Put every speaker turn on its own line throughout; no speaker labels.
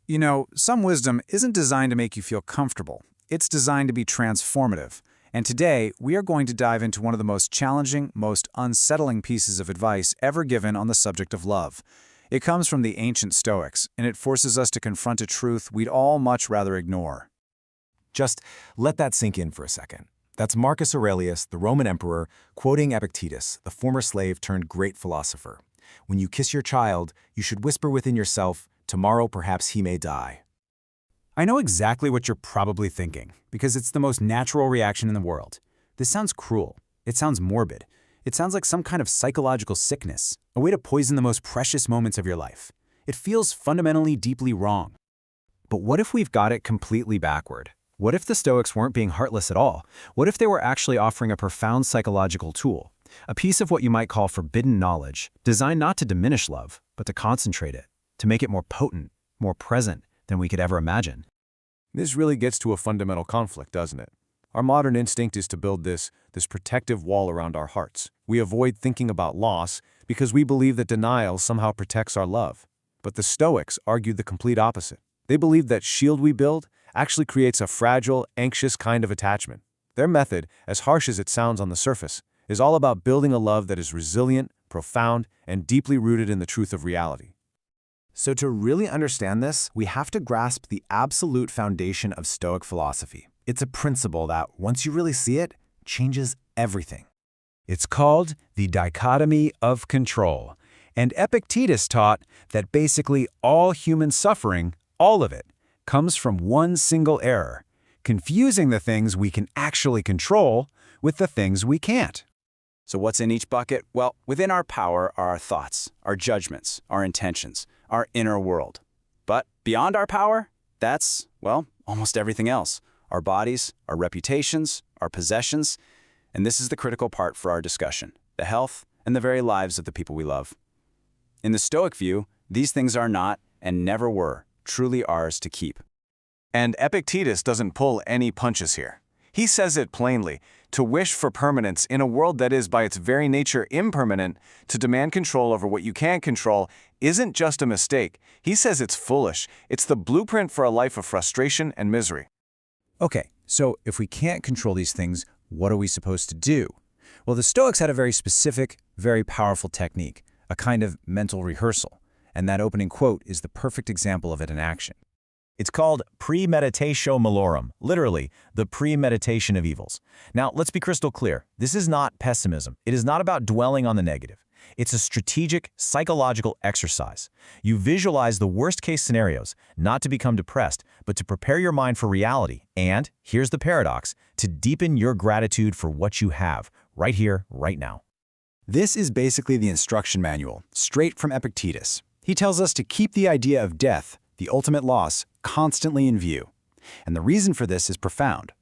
You know, some wisdom isn't designed to make you feel comfortable. It's designed to be transformative. And today, we are going to dive into one of the most challenging, most unsettling pieces of advice ever given on the subject of love. It comes from the ancient Stoics, and it forces us to confront a truth we'd all much rather ignore.
Just let that sink in for a second. That's Marcus Aurelius, the Roman emperor, quoting Epictetus, the former slave turned great philosopher. When you kiss your child, you should whisper within yourself, "Tomorrow perhaps he may die."
I know exactly what you're probably thinking, because it's the most natural reaction in the world. This sounds cruel. It sounds morbid. It sounds like some kind of psychological sickness, a way to poison the most precious moments of your life. It feels fundamentally deeply wrong. But what if we've got it completely backward? What if the Stoics weren't being heartless at all? What if they were actually offering a profound psychological tool, a piece of what you might call forbidden knowledge, designed not to diminish love, but to concentrate it, to make it more potent, more present than we could ever imagine?
This really gets to a fundamental conflict, doesn't it? Our modern instinct is to build this protective wall around our hearts. We avoid thinking about loss because we believe that denial somehow protects our love. But the Stoics argued the complete opposite. They believed that shield we build actually creates a fragile, anxious kind of attachment. Their method, as harsh as it sounds on the surface, is all about building a love that is resilient, profound, and deeply rooted in the truth of reality.
So to really understand this, we have to grasp the absolute foundation of Stoic philosophy. It's a principle that, once you really see it, changes everything.
It's called the dichotomy of control. And Epictetus taught that basically all human suffering, all of it, comes from one single error, confusing the things we can actually control with the things we can't. So what's in each bucket? Well, within our power are our thoughts, our judgments, our intentions, our inner world. But beyond our power, that's, well, almost everything else. Our bodies, our reputations, our possessions, and this is the critical part for our discussion, the health and the very lives of the people we love. In the Stoic view, these things are not, and never were, truly ours to keep.
And Epictetus doesn't pull any punches here. He says it plainly: to wish for permanence in a world that is by its very nature impermanent, to demand control over what you can't control, isn't just a mistake. He says it's foolish. It's the blueprint for a life of frustration and misery.
Okay, so if we can't control these things, what are we supposed to do? Well, the Stoics had a very specific, very powerful technique, a kind of mental rehearsal, and that opening quote is the perfect example of it in action.
It's called premeditatio malorum, literally, the premeditation of evils. Now, let's be crystal clear. This is not pessimism. It is not about dwelling on the negative. It's a strategic, psychological exercise. You visualize the worst-case scenarios, not to become depressed, but to prepare your mind for reality, and, here's the paradox, to deepen your gratitude for what you have, right here, right now.
This is basically the instruction manual, straight from Epictetus. He tells us to keep the idea of death, the ultimate loss, constantly in view. And the reason for this is profound.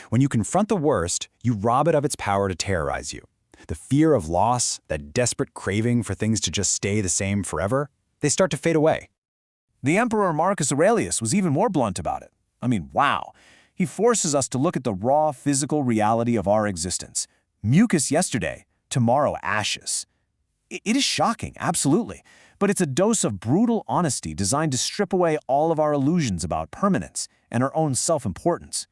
When you confront the worst, you rob it of its power to terrorize you. The fear of loss, that desperate craving for things to just stay the same forever, they start to fade away.
The Emperor Marcus Aurelius was even more blunt about it. I mean, wow. He forces us to look at the raw physical reality of our existence. Mucus yesterday, tomorrow ashes. It is shocking, absolutely. But it's a dose of brutal honesty designed to strip away all of our illusions about permanence and our own self-importance.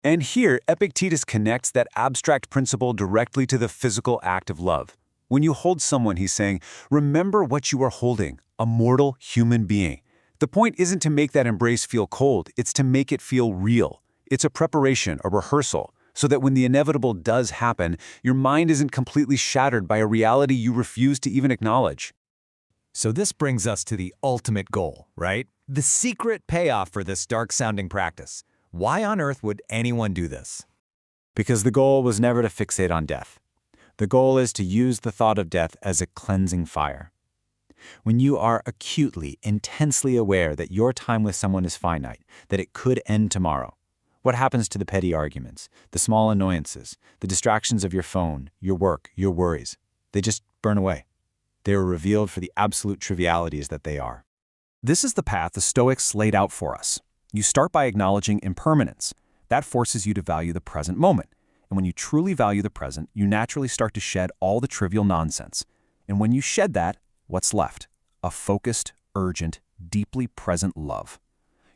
And here, Epictetus connects that abstract principle directly to the physical act of love. When you hold someone, he's saying, remember what you are holding, a mortal human being. The point isn't to make that embrace feel cold, it's to make it feel real. It's a preparation, a rehearsal, so that when the inevitable does happen, your mind isn't completely shattered by a reality you refuse to even acknowledge.
So this brings us to the ultimate goal, right? The secret payoff for this dark-sounding practice. Why on earth would anyone do this?
Because the goal was never to fixate on death. The goal is to use the thought of death as a cleansing fire. When you are acutely, intensely aware that your time with someone is finite, that it could end tomorrow, what happens to the petty arguments, the small annoyances, the distractions of your phone, your work, your worries? They just burn away. They are revealed for the absolute trivialities that they are. This is the path the Stoics laid out for us. You start by acknowledging impermanence. That forces you to value the present moment. And when you truly value the present, you naturally start to shed all the trivial nonsense. And when you shed that, what's left? A focused, urgent, deeply present love.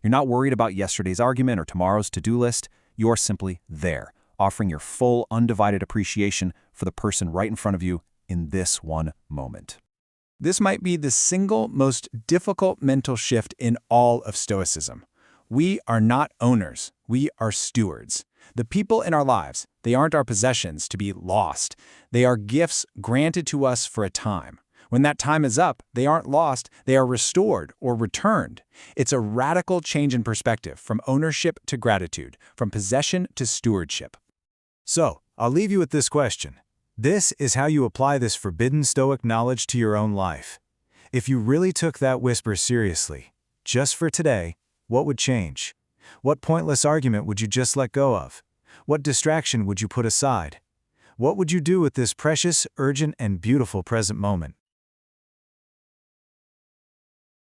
You're not worried about yesterday's argument or tomorrow's to-do list. You're simply there, offering your full, undivided appreciation for the person right in front of you in this one moment.
This might be the single most difficult mental shift in all of Stoicism. We are not owners, we are stewards. The people in our lives, they aren't our possessions to be lost. They are gifts granted to us for a time. When that time is up, they aren't lost, they are restored or returned. It's a radical change in perspective from ownership to gratitude, from possession to stewardship.
So, I'll leave you with this question. This is how you apply this forbidden Stoic knowledge to your own life. If you really took that whisper seriously, just for today, what would change? What pointless argument would you just let go of? What distraction would you put aside? What would you do with this precious, urgent, and beautiful present moment?